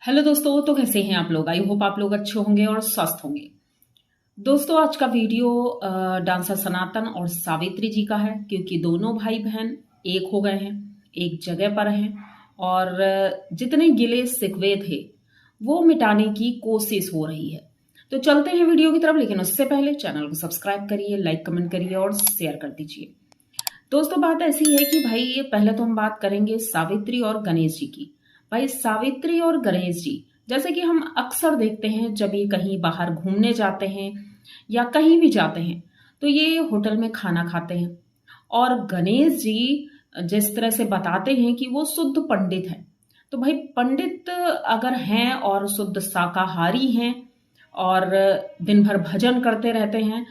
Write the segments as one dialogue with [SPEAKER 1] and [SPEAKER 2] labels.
[SPEAKER 1] Hello दोस्तों, तो कैसे हैं आप लोग। आई होप आप लोग अच्छे होंगे और स्वस्थ होंगे। दोस्तों, आज का वीडियो डांसर सनातन और सावित्री जी का है, क्योंकि दोनों भाई बहन एक हो गए हैं, एक जगह पर हैं और जितने गिले शिकवे थे वो मिटाने की कोशिश हो रही है। तो चलते हैं वीडियो की तरफ, लेकिन उससे पहले चैनल को सब्सक्राइब करिए, लाइक कमेंट करिए और शेयर कर दीजिए। दोस्तों, बात ऐसी है कि भाई पहले तो हम बात करेंगे सावित्री और गणेश जी की। भाई सावित्री और गणेश जी, जैसे कि हम अक्सर देखते हैं जब ये कहीं बाहर घूमने जाते हैं या कहीं भी जाते हैं तो ये होटल में खाना खाते हैं। और गणेश जी जिस तरह से बताते हैं कि वो शुद्ध पंडित हैं, तो भाई पंडित अगर हैं और शुद्ध शाकाहारी हैं और दिन भर भजन करते रहते हैं,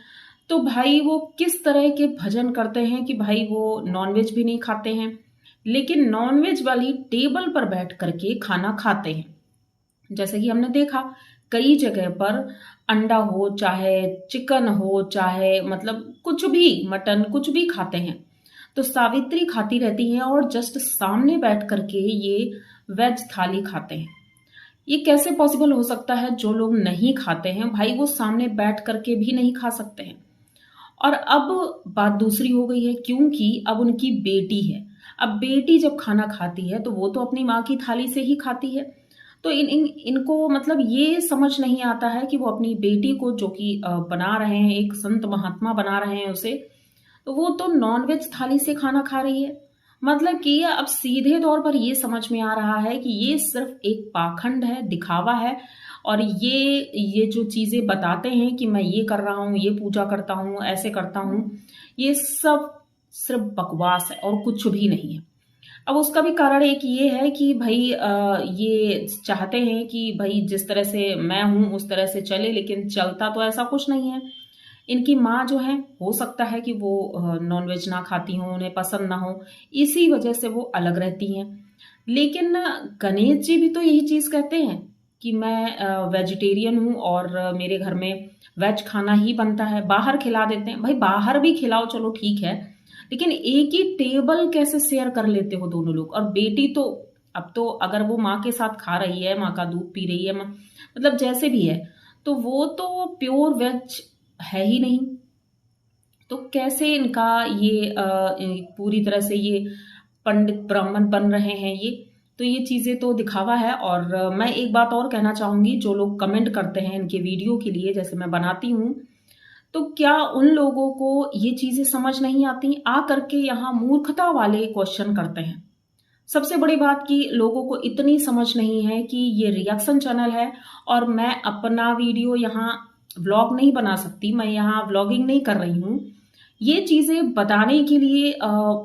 [SPEAKER 1] तो भाई वो किस तरह के भजन करते हैं कि भाई वो नॉनवेज भी नहीं खाते हैं, लेकिन नॉनवेज वाली टेबल पर बैठ करके खाना खाते हैं। जैसे कि हमने देखा कई जगह पर अंडा हो चाहे चिकन हो चाहे मतलब कुछ भी, मटन कुछ भी खाते हैं। तो सावित्री खाती रहती हैं और जस्ट सामने बैठ करके ये वेज थाली खाते हैं। ये कैसे पॉसिबल हो सकता है? जो लोग नहीं खाते हैं भाई वो सामने बैठ करके भी नहीं खा सकते हैं। और अब बात दूसरी हो गई है, क्योंकि अब उनकी बेटी है। अब बेटी जब खाना खाती है तो वो तो अपनी माँ की थाली से ही खाती है। तो इनको मतलब ये समझ नहीं आता है कि वो अपनी बेटी को, जो कि बना रहे हैं, एक संत महात्मा बना रहे हैं उसे, तो वो तो नॉनवेज थाली से खाना खा रही है। मतलब कि अब सीधे तौर पर ये समझ में आ रहा है कि ये सिर्फ एक पाखंड है, दिखावा है। और ये जो चीजें बताते हैं कि मैं ये कर रहा हूँ, ये पूजा करता हूँ, ऐसे करता हूँ, ये सब सिर्फ बकवास है और कुछ भी नहीं है। अब उसका भी कारण एक ये है कि भाई ये चाहते हैं कि भाई जिस तरह से मैं हूं उस तरह से चले, लेकिन चलता तो ऐसा कुछ नहीं है। इनकी माँ जो है, हो सकता है कि वो नॉनवेज ना खाती हो, उन्हें पसंद ना हो, इसी वजह से वो अलग रहती हैं। लेकिन गणेश जी भी तो यही चीज कहते हैं कि मैं वेजिटेरियन हूँ और मेरे घर में वेज खाना ही बनता है। बाहर खिला देते हैं, भाई बाहर भी खिलाओ चलो ठीक है, लेकिन एक ही टेबल कैसे शेयर कर लेते हो दोनों लोग? और बेटी तो, अब तो अगर वो माँ के साथ खा रही है, माँ का दूध पी रही है, मतलब जैसे भी है, तो वो तो प्योर वेज है ही नहीं। तो कैसे इनका ये पूरी तरह से ये पंडित ब्राह्मण बन रहे हैं ये? तो ये चीजें तो दिखावा है। और मैं एक बात और कहना चाहूंगी, जो लोग कमेंट करते हैं इनके वीडियो के लिए, जैसे मैं बनाती हूँ, तो क्या उन लोगों को ये चीजें समझ नहीं आती? आ करके यहाँ मूर्खता वाले क्वेश्चन करते हैं। सबसे बड़ी बात कि लोगों को इतनी समझ नहीं है कि ये रिएक्शन चैनल है और मैं अपना वीडियो यहाँ व्लॉग नहीं बना सकती, मैं यहाँ व्लॉगिंग नहीं कर रही हूँ। ये चीजें बताने के लिए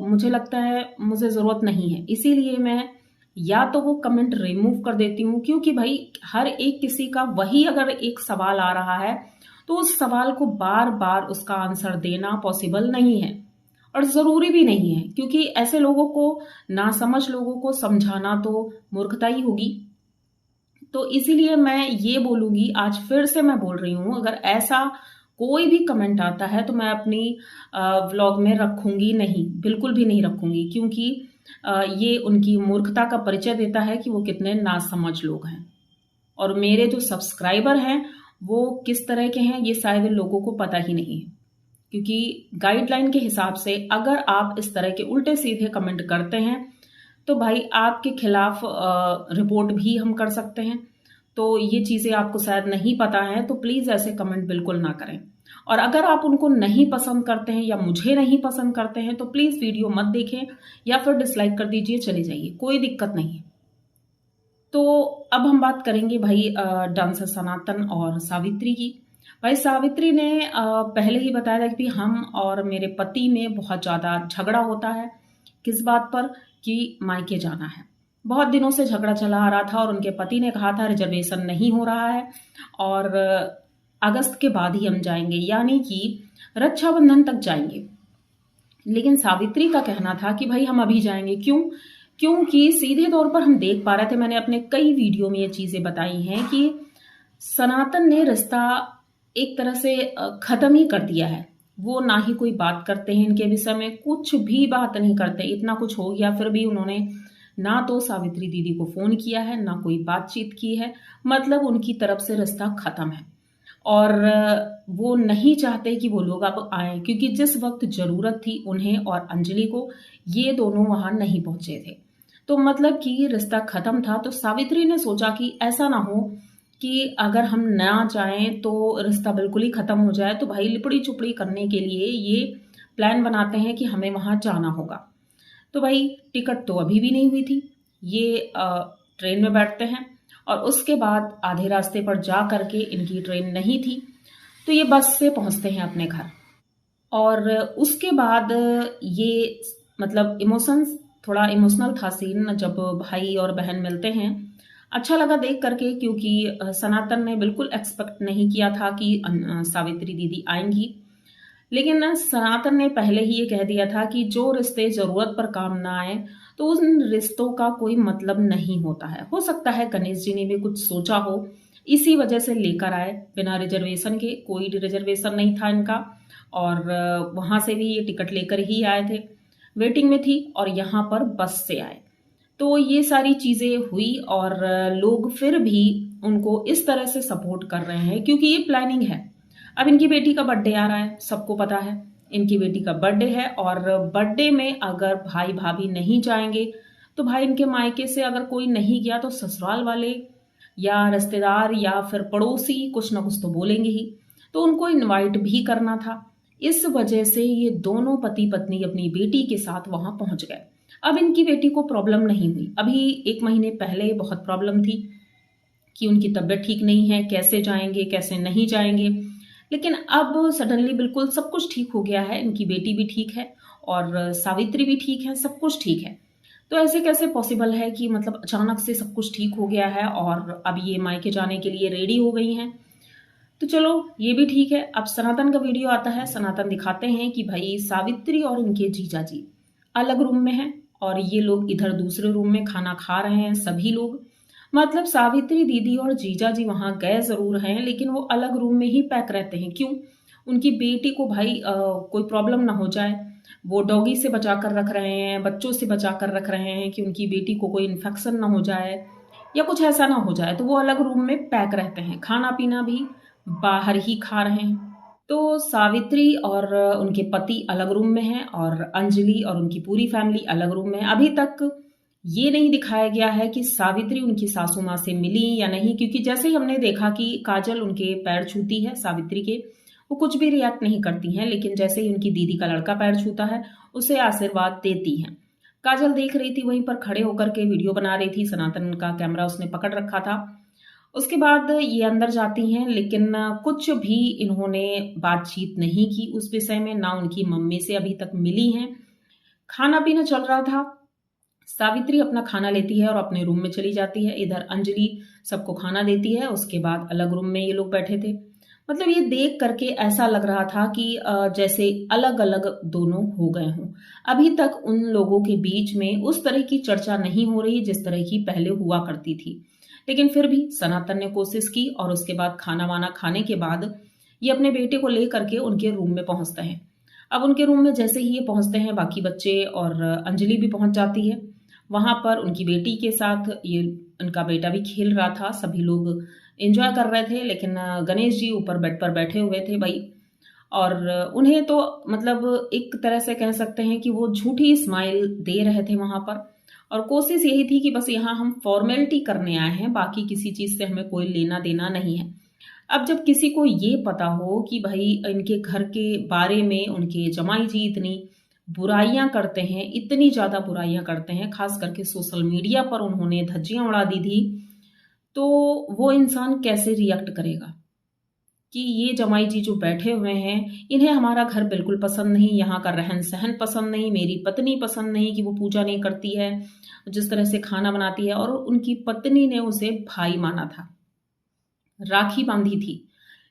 [SPEAKER 1] मुझे लगता है मुझे जरूरत नहीं है, इसीलिए मैं या तो वो कमेंट रिमूव कर देती हूँ, क्योंकि भाई हर एक किसी का वही अगर एक सवाल आ रहा है तो उस सवाल को बार बार उसका आंसर देना पॉसिबल नहीं है और जरूरी भी नहीं है, क्योंकि ऐसे लोगों को, नासमझ लोगों को समझाना तो मूर्खता ही होगी। तो इसीलिए मैं ये बोलूंगी, आज फिर से मैं बोल रही हूं, अगर ऐसा कोई भी कमेंट आता है तो मैं अपनी व्लॉग में रखूंगी नहीं, बिल्कुल भी नहीं रखूंगी, क्योंकि ये उनकी मूर्खता का परिचय देता है कि वो कितने नासमझ लोग हैं। और मेरे जो सब्सक्राइबर हैं वो किस तरह के हैं ये शायद लोगों को पता ही नहीं है, क्योंकि गाइडलाइन के हिसाब से अगर आप इस तरह के उल्टे सीधे कमेंट करते हैं तो भाई आपके खिलाफ रिपोर्ट भी हम कर सकते हैं। तो ये चीजें आपको शायद नहीं पता है, तो प्लीज ऐसे कमेंट बिल्कुल ना करें। और अगर आप उनको नहीं पसंद करते हैं या मुझे नहीं पसंद करते हैं तो प्लीज वीडियो मत देखें या फिर डिसलाइक कर दीजिए, चले जाइए, कोई दिक्कत नहीं है। तो अब हम बात करेंगे भाई डांसर सनातन और सावित्री की। भाई सावित्री ने पहले ही बताया था कि हम और मेरे पति में बहुत ज्यादा झगड़ा होता है। किस बात पर? कि मायके जाना है। बहुत दिनों से झगड़ा चला आ रहा था और उनके पति ने कहा था रिजर्वेशन नहीं हो रहा है और अगस्त के बाद ही हम जाएंगे, यानी कि रक्षाबंधन तक जाएंगे। लेकिन सावित्री का कहना था कि भाई हम अभी जाएंगे। क्यों? क्योंकि सीधे तौर पर हम देख पा रहे थे, मैंने अपने कई वीडियो में ये चीजें बताई हैं कि सनातन ने रिश्ता एक तरह से खत्म ही कर दिया है। वो ना ही कोई बात करते हैं इनके विषय में, कुछ भी बात नहीं करते। इतना कुछ हो गया फिर भी उन्होंने ना तो सावित्री दीदी को फ़ोन किया है, ना कोई बातचीत की है, मतलब उनकी तरफ से रिश्ता ख़त्म है। और वो नहीं चाहते कि वो लोग अब आएँ, क्योंकि जिस वक़्त ज़रूरत थी उन्हें और अंजलि को, ये दोनों वहाँ नहीं पहुँचे थे। तो मतलब कि रिश्ता ख़त्म था, तो सावित्री ने सोचा कि ऐसा ना हो कि अगर हम ना जाएँ तो रिश्ता बिल्कुल ही ख़त्म हो जाए, तो भाई लिपड़ी-चुपड़ी करने के लिए ये प्लान बनाते हैं कि हमें वहाँ जाना होगा। तो भाई टिकट तो अभी भी नहीं हुई थी। ये ट्रेन में बैठते हैं और उसके बाद आधे रास्ते पर जा कर के, इनकी ट्रेन नहीं थी, तो ये बस से पहुँचते हैं अपने घर। और उसके बाद ये मतलब इमोशंस, थोड़ा इमोशनल था सीन जब भाई और बहन मिलते हैं। अच्छा लगा देख कर के, क्योंकि सनातन ने बिल्कुल एक्सपेक्ट नहीं किया था कि सावित्री दीदी आएँगी। लेकिन ना सनातन ने पहले ही ये कह दिया था कि जो रिश्ते ज़रूरत पर काम ना आए, तो उन रिश्तों का कोई मतलब नहीं होता है। हो सकता है गणेश जी ने भी कुछ सोचा हो, इसी वजह से लेकर आए बिना रिज़र्वेशन के। कोई रिज़र्वेशन नहीं था इनका, और वहाँ से भी ये टिकट लेकर ही आए थे। वेटिंग में थी और यहाँ पर बस से आए। तो ये सारी चीज़ें हुई और लोग फिर भी उनको इस तरह से सपोर्ट कर रहे हैं, क्योंकि ये प्लानिंग है। अब इनकी बेटी का बर्थडे आ रहा है, सबको पता है। इनकी बेटी का बर्थडे है और बर्थडे में अगर भाई-भाभी नहीं जाएँगे, तो भाई इनके मायके से अगर कोई नहीं गया, तो ससुराल वाले या रिश्तेदार या फिर पड़ोसी कुछ ना कुछ तो बोलेंगे ही। तो उनको इनवाइट भी करना था। इस वजह से ये दोनों पति-पत्नी अपनी बेटी के साथ वहाँ पहुँच गए। अब इनकी बेटी को प्रॉब्लम नहीं हुई। अभी 1 महीने पहले बहुत प्रॉब्लम थी कि उनकी तबीयत ठीक नहीं है, कैसे जाएँगे, कैसे नहीं जाएँगे। लेकिन अब सडनली बिल्कुल सब कुछ ठीक हो गया है, इनकी बेटी भी ठीक है और सावित्री भी ठीक है, सब कुछ ठीक है। तो ऐसे कैसे पॉसिबल है कि मतलब अचानक से सब कुछ ठीक हो गया है और अब ये मायके जाने के लिए रेडी हो गई हैं। तो चलो ये भी ठीक है। अब सनातन का वीडियो आता है, सनातन दिखाते हैं कि भई सावित्री और इनके जीजाजी अलग रूम में हैं और ये लोग इधर दूसरे रूम में खाना खा रहे हैं सभी लोग। मतलब सावित्री दीदी और जीजाजी वहाँ गए ज़रूर हैं, लेकिन वो अलग रूम में ही पैक रहते हैं। क्यों? उनकी बेटी को भाई कोई प्रॉब्लम ना हो जाए। वो डॉगी से बचा कर रख रहे हैं, बच्चों से बचा कर रख रहे हैं कि उनकी बेटी को कोई इन्फेक्शन ना हो जाए या कुछ ऐसा ना हो जाए, तो वो अलग रूम में पैक रहते हैं। खाना-पीना भी बाहर ही खा रहे हैं। तो सावित्री और उनके पति अलग रूम में हैं और अंजलि और उनकी पूरी फैमिली अलग रूम में है। अभी तक ये नहीं दिखाया गया है कि सावित्री उनकी सासू माँ से मिली या नहीं, क्योंकि जैसे ही हमने देखा कि काजल उनके पैर छूती है सावित्री के, वो कुछ भी रिएक्ट नहीं करती हैं, लेकिन जैसे ही उनकी दीदी का लड़का पैर छूता है, उसे आशीर्वाद देती हैं। काजल देख रही थी, वहीं पर खड़े होकर के वीडियो बना रही थी, सनातन का कैमरा उसने पकड़ रखा था। उसके बाद ये अंदर जाती हैं, लेकिन कुछ भी इन्होंने बातचीत नहीं की उस विषय में, ना उनकी मम्मी से अभी तक मिली हैं। खाना-पीना चल रहा था, सावित्री अपना खाना लेती है और अपने रूम में चली जाती है। इधर अंजलि सबको खाना देती है, उसके बाद अलग रूम में ये लोग बैठे थे। मतलब ये देख करके ऐसा लग रहा था कि जैसे अलग-अलग दोनों हो गए हों। अभी तक उन लोगों के बीच में उस तरह की चर्चा नहीं हो रही जिस तरह की पहले हुआ करती थी। लेकिन फिर भी सनातन ने कोशिश की और उसके बाद खाना-वाना खाने के बाद ये अपने बेटे को लेकर के उनके रूम में पहुँचते हैं। अब उनके रूम में जैसे ही ये पहुँचते हैं, बाकी बच्चे और अंजलि भी पहुँच जाती है। वहाँ पर उनकी बेटी के साथ ये उनका बेटा भी खेल रहा था, सभी लोग एन्जॉय कर रहे थे, लेकिन गणेश जी ऊपर बेड पर बैठे हुए थे भई। और उन्हें तो मतलब एक तरह से कह सकते हैं कि वो झूठी स्माइल दे रहे थे वहाँ पर, और कोशिश यही थी कि बस यहाँ हम फॉर्मेलिटी करने आए हैं, बाकी किसी चीज़ से हमें कोई लेना-देना नहीं है। अब जब किसी को ये पता हो कि भई इनके घर के बारे में उनके जमाई जी इतनी बुराइयाँ करते हैं, इतनी ज़्यादा बुराइयाँ करते हैं, ख़ास करके सोशल मीडिया पर उन्होंने धज्जियाँ उड़ा दी थी, तो वो इंसान कैसे रिएक्ट करेगा कि ये जमाई जी जो बैठे हुए हैं, इन्हें हमारा घर बिल्कुल पसंद नहीं, यहाँ का रहन-सहन पसंद नहीं, मेरी पत्नी पसंद नहीं कि वो पूजा नहीं करती है, जिस तरह से खाना बनाती है, और उनकी पत्नी ने उसे भाई माना था, राखी बाँधी थी।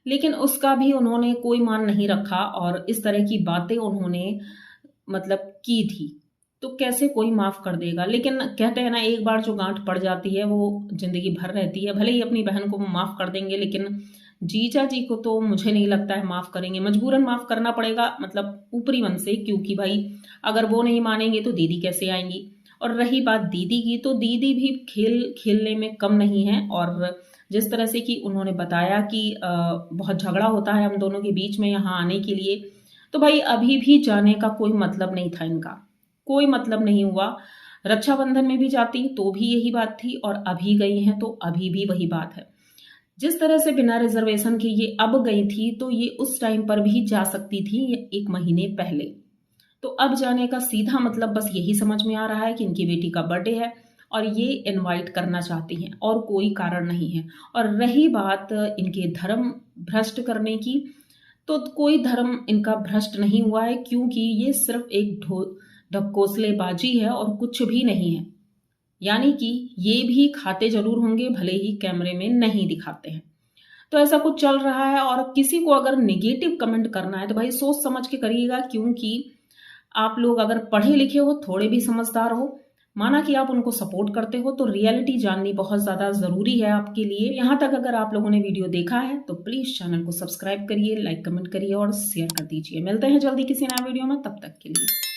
[SPEAKER 1] लेकिन उसका भी उन्होंने कोई मान नहीं रखा और इस तरह की बातें उन्होंने मतलब की थी। तो कैसे कोई माफ़ कर देगा? लेकिन कहते हैं ना, एक बार जो गाँठ पड़ जाती है वो ज़िंदगी भर रहती है। भले ही अपनी बहन को वो माफ़ कर देंगे, लेकिन जीजा जी को तो मुझे नहीं लगता है माफ़ करेंगे। मजबूरन माफ़ करना पड़ेगा, मतलब ऊपरी मन से, क्योंकि भाई अगर वो नहीं मानेंगे तो दीदी कैसे आएँगी? और रही बात दीदी की, तो दीदी भी खेलने में कम नहीं है। और जिस तरह से कि उन्होंने बताया कि बहुत झगड़ा होता है हम दोनों के बीच में यहाँ आने के लिए, तो भाई अभी भी जाने का कोई मतलब नहीं था इनका, कोई मतलब नहीं हुआ। रक्षाबंधन में भी जाती तो भी यही बात थी, और अभी गई हैं तो अभी भी वही बात है। जिस तरह से बिना रिजर्वेशन के ये अब गई थी, तो ये उस टाइम पर भी जा सकती थी 1 महीने पहले। तो अब जाने का सीधा मतलब बस यही समझ में आ रहा है कि इनकी बेटी का बर्थडे है और ये इनवाइट करना चाहती हैं, और कोई कारण नहीं है। और रही बात इनके धर्म भ्रष्ट करने की, तो कोई धर्म इनका भ्रष्ट नहीं हुआ है, क्योंकि ये सिर्फ एक ढकोसलेबाजी है और कुछ भी नहीं है। यानी कि ये भी खाते जरूर होंगे, भले ही कैमरे में नहीं दिखाते हैं। तो ऐसा कुछ चल रहा है, और किसी को अगर नेगेटिव कमेंट करना है तो भाई सोच समझ के करिएगा, क्योंकि आप लोग अगर पढ़े लिखे हो, थोड़े भी समझदार हो, माना कि आप उनको सपोर्ट करते हो, तो रियलिटी जाननी बहुत ज़्यादा ज़रूरी है आपके लिए। यहाँ तक अगर आप लोगों ने वीडियो देखा है तो प्लीज़ चैनल को सब्सक्राइब करिए, लाइक कमेंट करिए और शेयर कर दीजिए। मिलते हैं जल्दी किसी नए वीडियो में, तब तक के लिए।